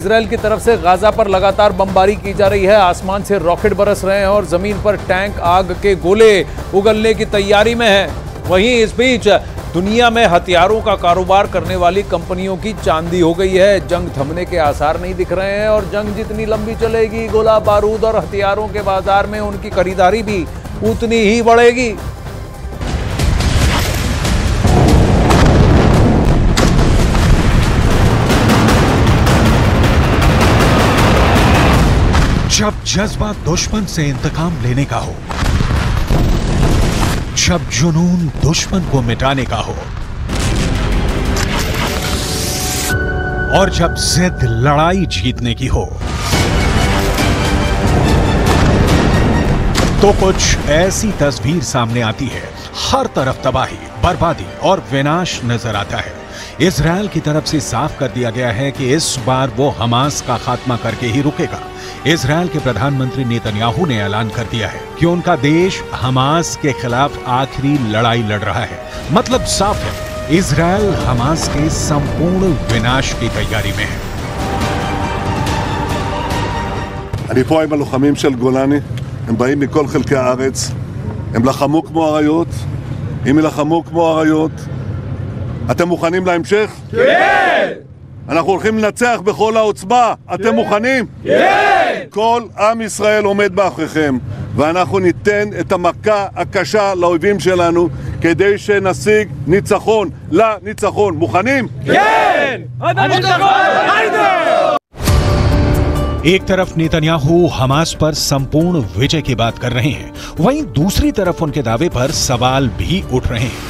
Israel की तरफ से गाजा पर लगातार बमबारी की जा रही है। आसमान से रॉकेट बरस रहे हैं और जमीन पर टैंक आग के गोले उगलने की तैयारी में है। वहीं इस बीच दुनिया में हथियारों का कारोबार करने वाली कंपनियों की चांदी हो गई है। जंग थमने के आसार नहीं दिख रहे हैं और जंग जितनी लंबी चलेगी, गोला बारूद और हथियारों के बाजार में उनकी खरीदारी भी उतनी ही बढ़ेगी। जब जज्बा दुश्मन से इंतकाम लेने का हो, जब जुनून दुश्मन को मिटाने का हो और जब जिद लड़ाई जीतने की हो, तो कुछ ऐसी तस्वीर सामने आती है। हर तरफ तबाही, बर्बादी और विनाश नजर आता है। इजराइल की तरफ से साफ कर दिया गया है कि इस बार वो हमास का खात्मा करके ही रुकेगा। इजराइल के प्रधानमंत्री नेतन्याहू ने ऐलान कर दिया है कि उनका देश हमास के खिलाफ आखिरी लड़ाई लड़ रहा है। मतलब साफ है, इजराइल हमास के संपूर्ण विनाश की तैयारी में है। אני פה עם הלוחמים של גולני, הם באים מכל חלקי הארץ, הם לחמו כמו אריות, הם ילחמו כמו אריות. אתם מוכנים להמשך? כן! אנחנו הולכים לנצח בכל העוצמה, אתם מוכנים? כן! כל עם ישראל עומד מאחוריכם, ואנחנו ניתן את המכה הקשה לאויבים שלנו, כדי שנשיג ניצחון לניצחון. מוכנים? כן! עד הניצחון! היידה! एक तरफ नेतन्याहू हमास पर संपूर्ण विजय की बात कर रहे हैं, वहीं दूसरी तरफ उनके दावे पर सवाल भी उठ रहे हैं।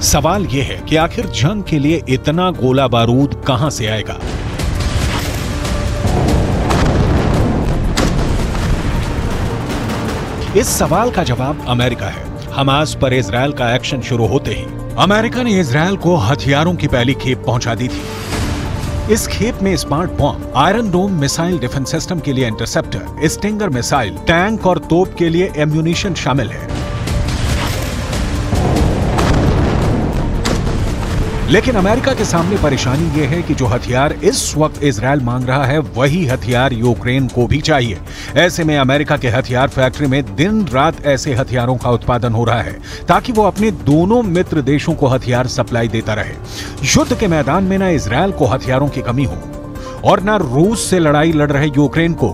सवाल यह है कि आखिर जंग के लिए इतना गोला बारूद कहां से आएगा? इस सवाल का जवाब अमेरिका है। हमास पर इजराइल का एक्शन शुरू होते ही अमेरिका ने इजराइल को हथियारों की पहली खेप पहुंचा दी थी। इस खेप में smart bomb, Iron Dome missile defence system के लिए इंटरसेप्टर, स्टिंगर मिसाइल, टैंक और तोप के लिए एम्यूनिशन शामिल है। लेकिन अमेरिका के सामने परेशानी यह है कि जो हथियार इस वक्त इजराइल मांग रहा है, वही हथियार यूक्रेन को भी चाहिए। ऐसे में अमेरिका के हथियार फैक्ट्री में दिन रात ऐसे हथियारों का उत्पादन हो रहा है ताकि वो अपने दोनों मित्र देशों को हथियार सप्लाई देता रहे। युद्ध के मैदान में न इजराइल को हथियारों की कमी हो और न रूस से लड़ाई लड़ रहे यूक्रेन को।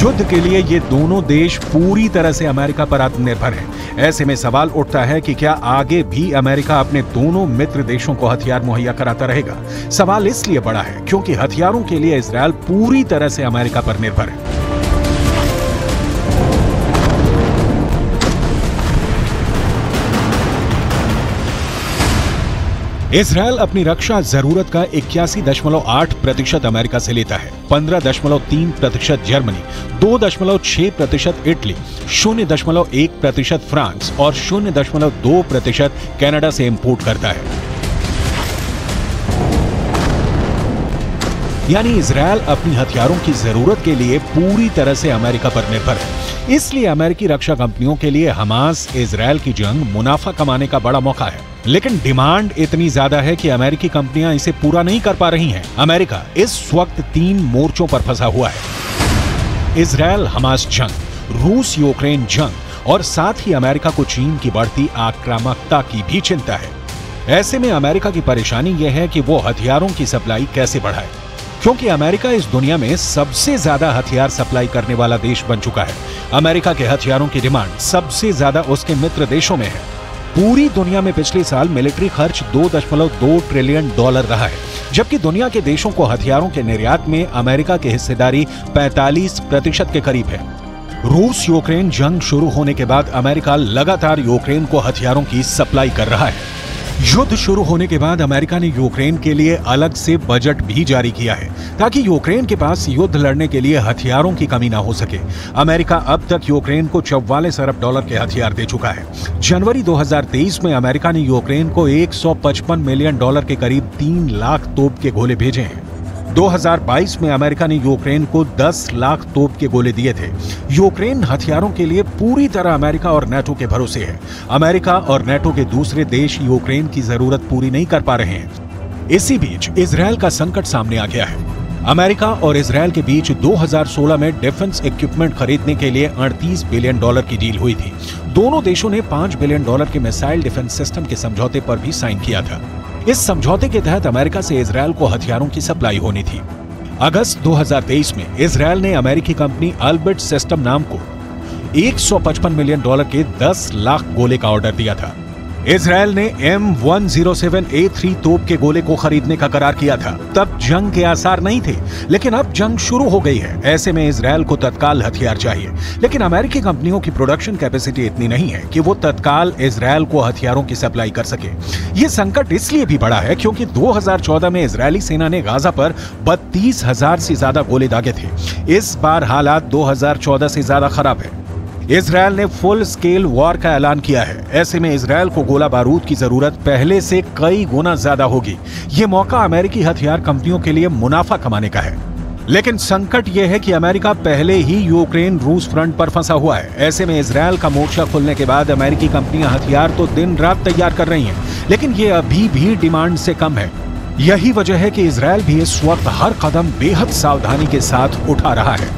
युद्ध के लिए ये दोनों देश पूरी तरह से अमेरिका पर आत्मनिर्भर हैं। ऐसे में सवाल उठता है कि क्या आगे भी अमेरिका अपने दोनों मित्र देशों को हथियार मुहैया कराता रहेगा? सवाल इसलिए बड़ा है क्योंकि हथियारों के लिए इजराइल पूरी तरह से अमेरिका पर निर्भर है। इजराइल अपनी रक्षा जरूरत का 81.8% अमेरिका से लेता है, 15.3% जर्मनी, 2.6% इटली, 0.1% फ्रांस और 0.2% कनाडा से इंपोर्ट करता है। यानी इजराइल अपनी हथियारों की जरूरत के लिए पूरी तरह से अमेरिका पर निर्भर है। इसलिए अमेरिकी रक्षा कंपनियों के लिए हमास इजराइल की जंग मुनाफा कमाने का बड़ा मौका है। लेकिन डिमांड इतनी ज्यादा है कि अमेरिकी कंपनियां इसे पूरा नहीं कर पा रही हैं। अमेरिका इस वक्त 3 मोर्चों पर फंसा हुआ है: इजराइल हमास जंग, रूस यूक्रेन जंग और साथ ही अमेरिका को चीन की बढ़ती आक्रामकता की भी चिंता है। ऐसे में अमेरिका की परेशानी यह है कि वो हथियारों की सप्लाई कैसे बढ़ाए, क्योंकि अमेरिका इस दुनिया में सबसे ज्यादा हथियार सप्लाई करने वाला देश बन चुका है। अमेरिका के हथियारों की डिमांड सबसे ज्यादा उसके मित्र देशों में है। पूरी दुनिया में पिछले साल मिलिट्री खर्च $2.2 ट्रिलियन रहा है, जबकि दुनिया के देशों को हथियारों के निर्यात में अमेरिका की हिस्सेदारी 45% के करीब है। रूस यूक्रेन जंग शुरू होने के बाद अमेरिका लगातार यूक्रेन को हथियारों की सप्लाई कर रहा है। युद्ध शुरू होने के बाद अमेरिका ने यूक्रेन के लिए अलग से बजट भी जारी किया है ताकि यूक्रेन के पास युद्ध लड़ने के लिए हथियारों की कमी ना हो सके। अमेरिका अब तक यूक्रेन को $44 अरब के हथियार दे चुका है। जनवरी 2023 में अमेरिका ने यूक्रेन को $155 मिलियन के करीब 3 लाख तोप के गोले भेजे हैं। 2022 में अमेरिका ने यूक्रेन को 10 लाख तोप के गोले दिए थे। यूक्रेन हथियारों के लिए पूरी तरह अमेरिका और नेटो के भरोसे है। अमेरिका और नेटो के दूसरे देश यूक्रेन की जरूरत पूरी नहीं कर पा रहे हैं। इसी बीच इजरायल का संकट सामने आ गया है। अमेरिका और इजरायल के बीच 2016 में डिफेंस इक्विपमेंट खरीदने के लिए $38 बिलियन की डील हुई थी। दोनों देशों ने $5 बिलियन के मिसाइल डिफेंस सिस्टम के समझौते पर भी साइन किया था। इस समझौते के तहत अमेरिका से इजरायल को हथियारों की सप्लाई होनी थी। अगस्त 2023 में इजरायल ने अमेरिकी कंपनी अल्बिट सिस्टम नाम को $155 मिलियन के 10 लाख गोले का ऑर्डर दिया था। इजरायल ने M107A3 तोप के गोले को खरीदने का करार किया था। तब जंग के आसार नहीं थे, लेकिन अब जंग शुरू हो गई है। ऐसे में इजरायल को तत्काल हथियार चाहिए, लेकिन अमेरिकी कंपनियों की प्रोडक्शन कैपेसिटी इतनी नहीं है कि वो तत्काल इजरायल को हथियारों की सप्लाई कर सके। ये संकट इसलिए भी बड़ा है क्योंकि 2014 में इजरायली सेना ने गाजा पर 32,000 से ज्यादा गोले दागे थे। इस बार हालात 2014 से ज्यादा खराब है। इजरायल ने फुल स्केल वॉर का ऐलान किया है। ऐसे में इजरायल को गोला बारूद की जरूरत पहले से कई गुना ज्यादा होगी। ये मौका अमेरिकी हथियार कंपनियों के लिए मुनाफा कमाने का है। लेकिन संकट यह है कि अमेरिका पहले ही यूक्रेन रूस फ्रंट पर फंसा हुआ है। ऐसे में इजरायल का मोर्चा खुलने के बाद अमेरिकी कंपनियां हथियार तो दिन रात तैयार कर रही हैं, लेकिन ये अभी भी डिमांड से कम है। यही वजह है कि इजरायल भी इस वक्त हर कदम बेहद सावधानी के साथ उठा रहा है।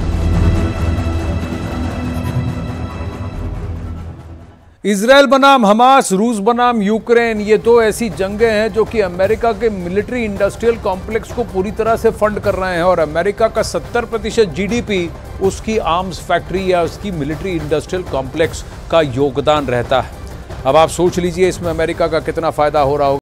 इजरायल बनाम हमास, रूस बनाम यूक्रेन, ये दो ऐसी जंगें हैं जो कि अमेरिका के मिलिट्री इंडस्ट्रियल कॉम्प्लेक्स को पूरी तरह से फंड कर रहे हैं और अमेरिका का 70% जीडीपी उसकी आर्म्स फैक्ट्री या उसकी मिलिट्री इंडस्ट्रियल कॉम्प्लेक्स का योगदान रहता है। अब आप सोच लीजिए इसमें अमेरिका का कितना फायदा हो रहा होगा।